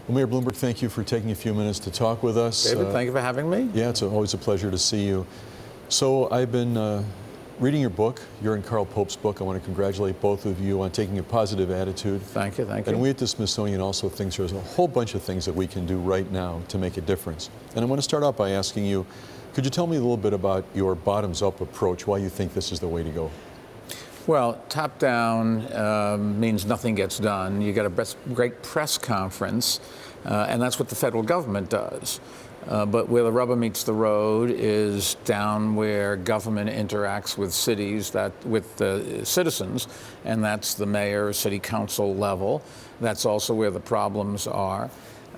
Well, Mayor Bloomberg, thank you for taking a few minutes to talk with us. David, thank you for having me. Yeah, it's always a pleasure to see you. So I've been reading your book, your and Carl Pope's book. I want to congratulate both of you on taking a positive attitude. Thank you, thank you. And we at the Smithsonian also think there's a whole bunch of things that we can do right now to make a difference. And I want to start out by asking you, could you tell me a little bit about your bottoms-up approach, why you think this is the way to go? Well, top-down means nothing gets done. You get a great press conference, and that's what the federal government does. But where the rubber meets the road is down where government interacts with cities, with the citizens, and that's the mayor, city council level. That's also where the problems are.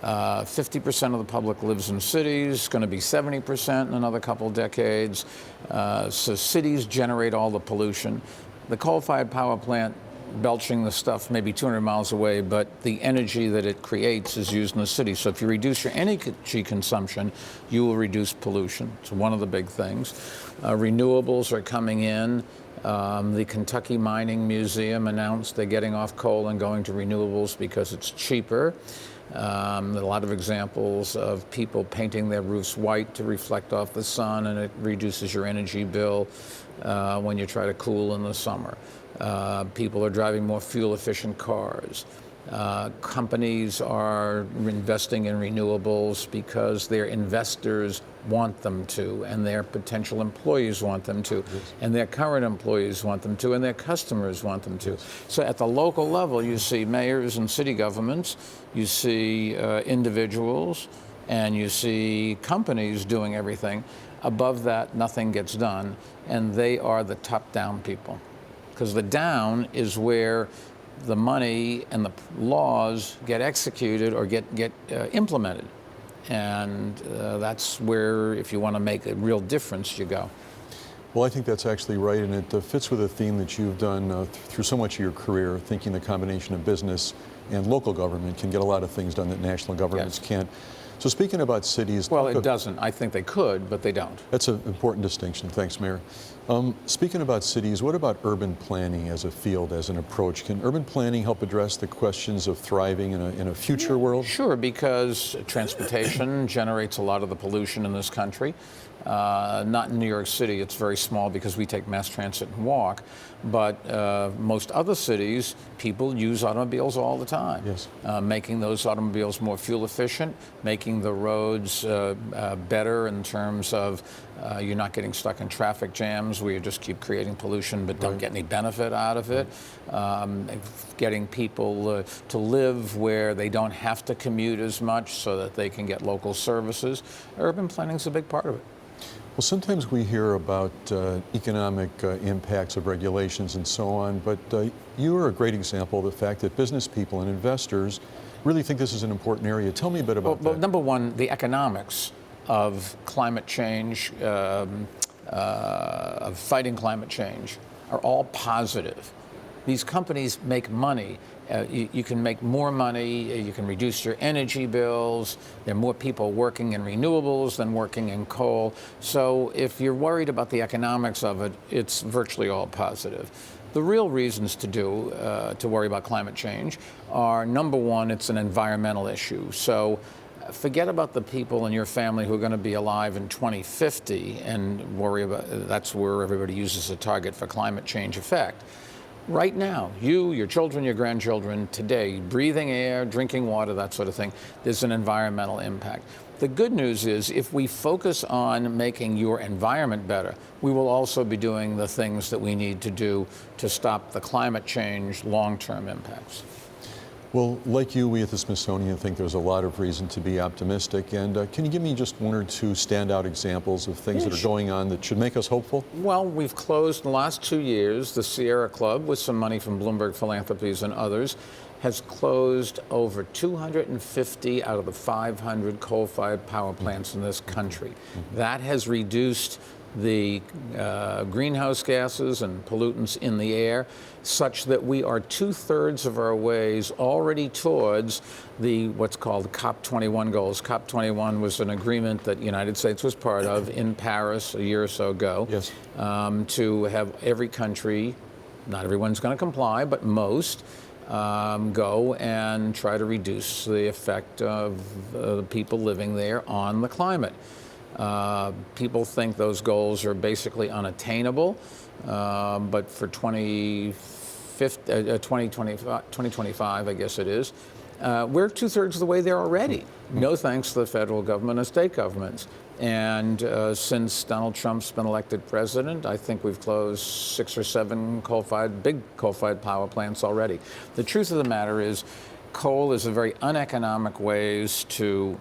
50% of the public lives in cities, going to be 70% in another couple of decades. So cities generate all the pollution. The coal-fired power plant belching the stuff maybe 200 miles away, but the energy that it creates is used in the city. So if you reduce your energy consumption, you will reduce pollution. It's one of the big things. Renewables are coming in. The Kentucky Mining Museum announced they're getting off coal and going to renewables because it's cheaper. There are a lot of examples of people painting their roofs white to reflect off the sun, and it reduces your energy bill when you try to cool in the summer. People are driving more fuel-efficient cars. Companies are investing in renewables because their investors want them to, and their potential employees want them to, and their current employees want them to, and their customers want them to. So at the local level, you see mayors and city governments, you see individuals, and you see companies doing everything. Above that, nothing gets done, and they are the top-down people. Because the down is where the money and the laws get executed or get implemented. And that's where, if you want to make a real difference, you go. Well, I think that's actually right, and it fits with a theme that you've done through so much of your career, thinking the combination of business and local government can get a lot of things done that national governments can't. So speaking about cities... Well, it doesn't. I think they could, but they don't. That's an important distinction. Thanks, Mayor. Speaking about cities, what about urban planning as a field, as an approach? Can urban planning help address the questions of thriving in a future world? Sure, because transportation generates a lot of the pollution in this country. Not in New York City, it's very small because we take mass transit and walk, but most other cities, people use automobiles all the time. Yes. Making those automobiles more fuel efficient, making the roads better in terms of you're not getting stuck in traffic jams where you just keep creating pollution but don't get any benefit out of it. Getting people to live where they don't have to commute as much so that they can get local services. Urban planning is a big part of it. Well, sometimes we hear about economic impacts of regulations and so on, but you are a great example of the fact that business people and investors really think this is an important area. Tell me a bit about that. Well, number one, the economics of climate change, of fighting climate change, are all positive. These companies make money. You can make more money, you can reduce your energy bills, there are more people working in renewables than working in coal. So if you're worried about the economics of it, it's virtually all positive. The real reasons to worry about climate change are, number one, it's an environmental issue. So forget about the people in your family who are going to be alive in 2050 and worry about, that's where everybody uses a target for climate change effect. Right now, you, your children, your grandchildren, today, breathing air, drinking water, that sort of thing, there's an environmental impact. The good news is if we focus on making your environment better, we will also be doing the things that we need to do to stop the climate change long-term impacts. Well, like you, we at the Smithsonian think there's a lot of reason to be optimistic. And can you give me just one or two standout examples of things that are going on that should make us hopeful? Well, we've closed in the last 2 years, the Sierra Club, with some money from Bloomberg Philanthropies and others, has closed over 250 out of the 500 coal-fired power plants in this country. That has reduced the greenhouse gases and pollutants in the air, such that we are 2/3 of our ways already towards the what's called COP21 goals. COP21 was an agreement that the United States was part of in Paris a year or so ago, yes. To have every country, not everyone's going to comply, but most, go and try to reduce the effect of the people living there on the climate. People think those goals are basically unattainable, but for 2025, I guess it is, we're 2/3 of the way there already. No thanks to the federal government and state governments. And since Donald Trump's been elected president, I think we've closed 6 or 7 big coal-fired power plants already. The truth of the matter is, coal is a very uneconomic ways to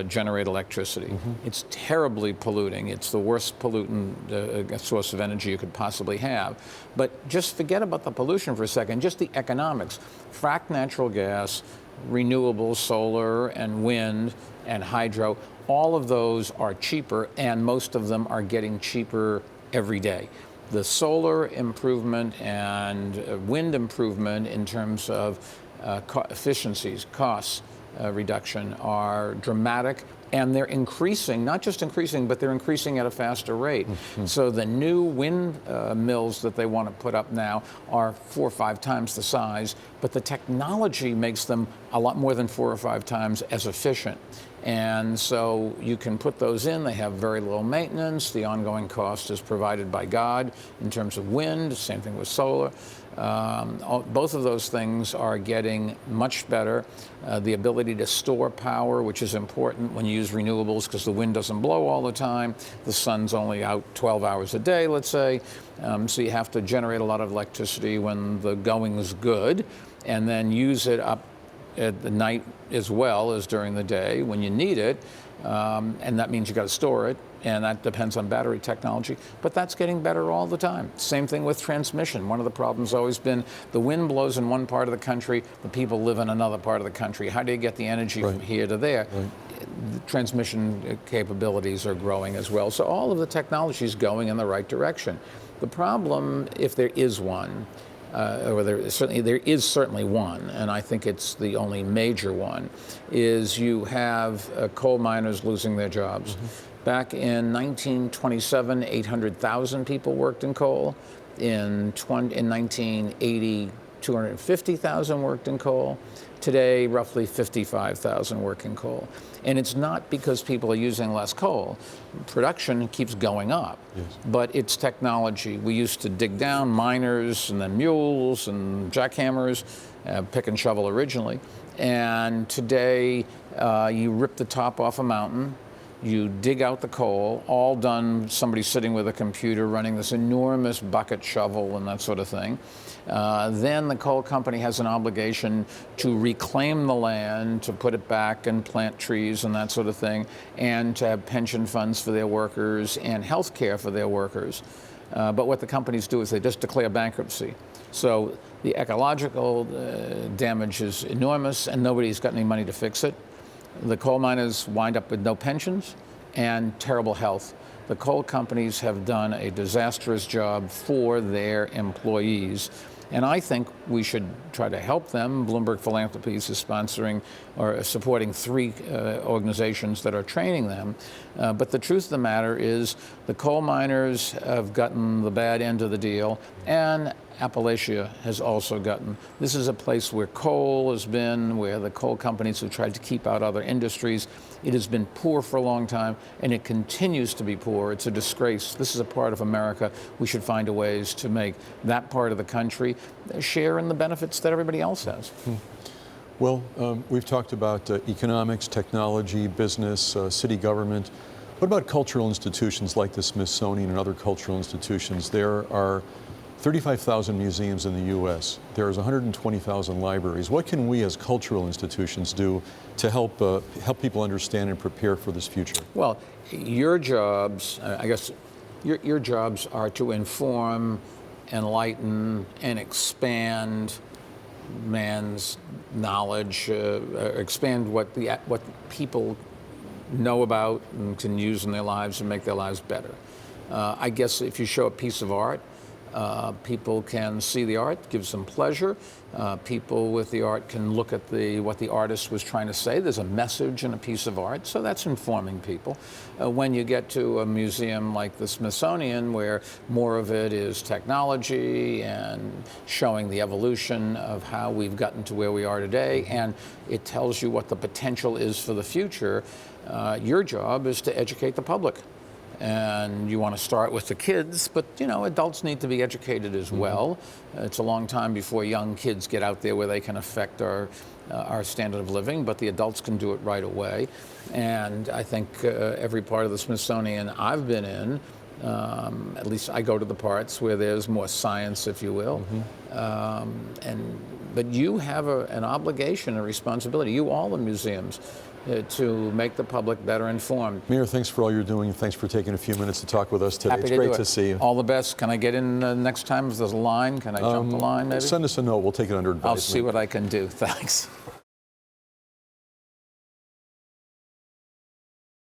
generate electricity. It's terribly polluting. It's the worst pollutant source of energy you could possibly have. But just forget about the pollution for a second, just the economics. Fracked natural gas, renewable solar and wind and hydro, all of those are cheaper, and most of them are getting cheaper every day. The solar improvement and wind improvement in terms of efficiencies, costs reduction are dramatic, and they're increasing, not just increasing, but they're increasing at a faster rate. So the new wind mills that they want to put up now are 4 or 5 times the size, but the technology makes them a lot more than 4 or 5 times as efficient. And so you can put those in. They have very low maintenance. The ongoing cost is provided by God in terms of wind. Same thing with solar. Both of those things are getting much better. The ability to store power, which is important when you use renewables because the wind doesn't blow all the time. The sun's only out 12 hours a day, let's say. So you have to generate a lot of electricity when the going is good, and then use it up at the night as well as during the day when you need it, and that means you got to store it, and that depends on battery technology, but that's getting better all the time. Same thing with transmission. One of the problems has always been the wind blows in one part of the country, the people live in another part of the country. How do you get the energy from here to there? The transmission capabilities are growing as well, so all of the technology is going in the right direction. The problem, if there is one, there is certainly one, and I think it's the only major one, is you have coal miners losing their jobs. Back in 1927, 800,000 people worked in coal. In 1980, 250,000 worked in coal. Today, roughly 55,000 work in coal. And it's not because people are using less coal. Production keeps going up, but it's technology. We used to dig down, miners and then mules and jackhammers, pick and shovel originally. And today, you rip the top off a mountain, you dig out the coal, all done, somebody sitting with a computer running this enormous bucket shovel and that sort of thing. Then the coal company has an obligation to reclaim the land, to put it back and plant trees and that sort of thing, and to have pension funds for their workers and health care for their workers. But what the companies do is they just declare bankruptcy. So the ecological damage is enormous, and nobody's got any money to fix it. The coal miners wind up with no pensions and terrible health. The coal companies have done a disastrous job for their employees, and I think we should try to help them. Bloomberg Philanthropies is sponsoring or supporting 3 organizations that are training them. But the truth of the matter is the coal miners have gotten the bad end of the deal, and Appalachia has also gotten. This is a place where coal has been, where the coal companies have tried to keep out other industries. It has been poor for a long time, and it continues to be poor. It's a disgrace. This is a part of America. We should find a ways to make that part of the country share in the benefits that everybody else has. Well, we've talked about economics, technology, business, city government. What about cultural institutions like the Smithsonian and other cultural institutions? There are 35,000 museums in the U.S. There's 120,000 libraries. What can we as cultural institutions do to help people understand and prepare for this future? Well, your jobs, I guess, your jobs are to inform, enlighten, and expand man's knowledge, expand what people know about and can use in their lives and make their lives better. I guess if you show a piece of art, People can see the art, gives them pleasure. People with the art can look at what the artist was trying to say. There's a message in a piece of art, so that's informing people. When you get to a museum like the Smithsonian, where more of it is technology and showing the evolution of how we've gotten to where we are today, and it tells you what the potential is for the future, your job is to educate the public. And you want to start with the kids, but adults need to be educated as well. It's a long time before young kids get out there where they can affect our standard of living, but the adults can do it right away. And I think every part of the Smithsonian I've been in, at least I go to the parts where there's more science, if you will. But you have an obligation, a responsibility, you all the museums, to make the public better informed. Mayor, thanks for all you're doing, and thanks for taking a few minutes to talk with us today. Happy It's to great do it. to see you. All the best. Can I get in next time if there's a line? Can I jump the line maybe? Send us a note. We'll take it under advisement. I'll see what I can do. Thanks.